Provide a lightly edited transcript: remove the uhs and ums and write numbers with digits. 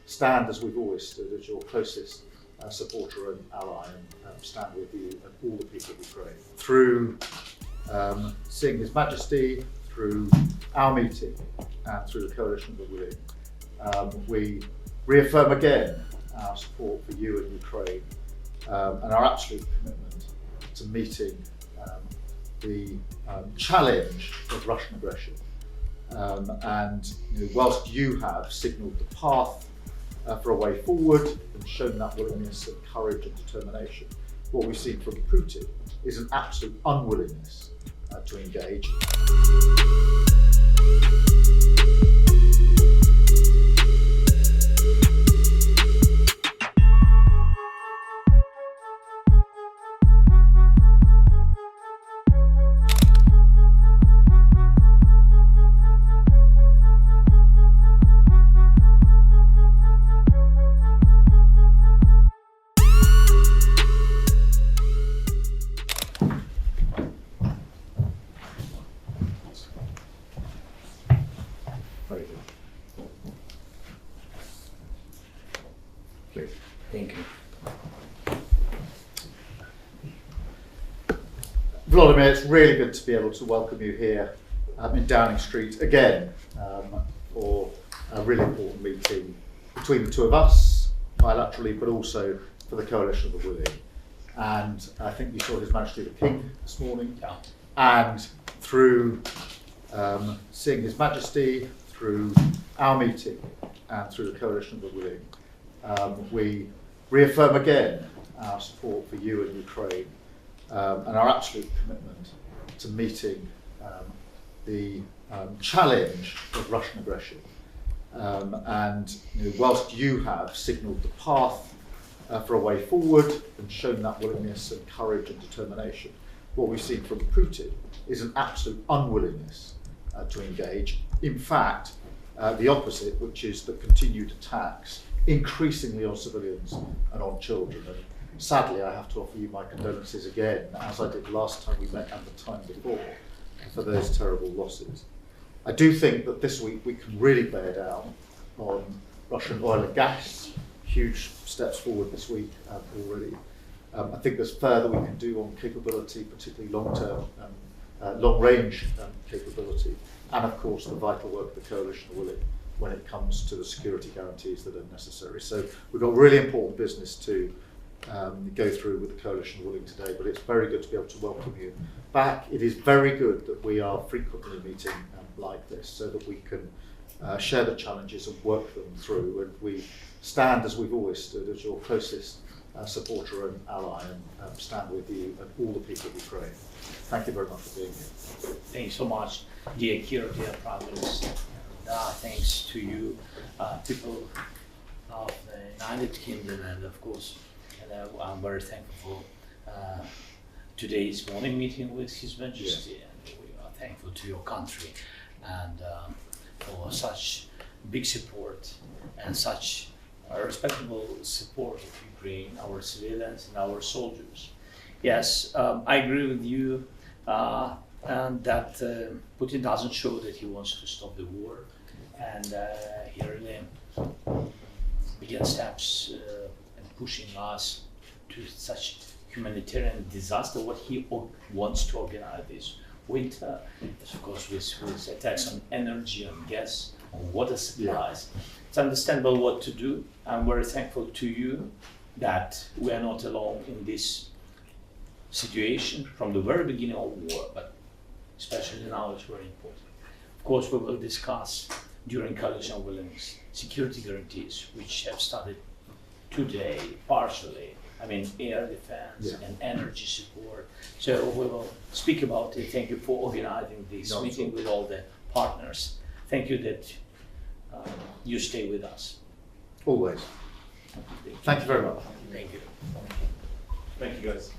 stand as we've always stood, as your closest supporter and ally, and stand with you and all the people of Ukraine. Through seeing His Majesty, through our meeting, and through the Coalition of the Willing, we reaffirm again our support for you and Ukraine, and our absolute commitment to meeting the challenge of Russian aggression. And whilst you have signalled the path for a way forward and shown that willingness and courage and determination, what we've seen from Putin is an absolute unwillingness to engage. Very good. Please. Thank you. Volodymyr, it's really good to be able to welcome you here in Downing Street again for a really important meeting between the two of us, bilaterally, but also for the Coalition of the Willing. And I think you saw His Majesty the King this morning. Yeah. And through seeing His Majesty, through our meeting, and through the Coalition of the Willing, we reaffirm again our support for you and Ukraine, and our absolute commitment to meeting the challenge of Russian aggression. And whilst you have signalled the path for a way forward and shown that willingness and courage and determination, what we've seen from Putin is an absolute unwillingness to engage. In fact, the opposite, which is the continued attacks, increasingly on civilians and on children. And sadly, I have to offer you my condolences again, as I did last time we met and the time before, for those terrible losses. I do think that this week we can really bear down on Russian oil and gas. Huge steps forward this week already. I think there's further we can do on capability, particularly long-term, long-range capability, and of course the vital work of the Coalition of the Willing when it comes to the security guarantees that are necessary. So we've got really important business to go through with the Coalition of the Willing today, but it's very good to be able to welcome you back. It is very good that we are frequently meeting like this so that we can share the challenges and work them through, and we stand as we've always stood, as your closest supporter and ally, and stand with you and all the people of Ukraine. Thank you very much for being here. Thank you so much, dear Keir, dear Prime Minister. Thanks to you, people of the United Kingdom, and of course, I'm very thankful for today's morning meeting with His Majesty, and we are thankful to your country and for such big support and such respectable support of Ukraine, our civilians and our soldiers. Yes, I agree with you, and that Putin doesn't show that he wants to stop the war, and he really began steps and pushing us to such humanitarian disaster. What he wants to organize this winter, of course, with attacks on energy, on gas, on water supplies. Yeah. It's understandable what to do. I'm very thankful to you that we are not alone in this situation from the very beginning of war, but especially now it's very important. Of course, we will discuss during Coalition of Willing's security guarantees, which have started today, partially. I mean, air defense and energy support. So we will speak about it. Thank you for organizing this meeting with all the partners. Thank you that you stay with us. Always. Thank you very much. Thank you. Thank you, guys.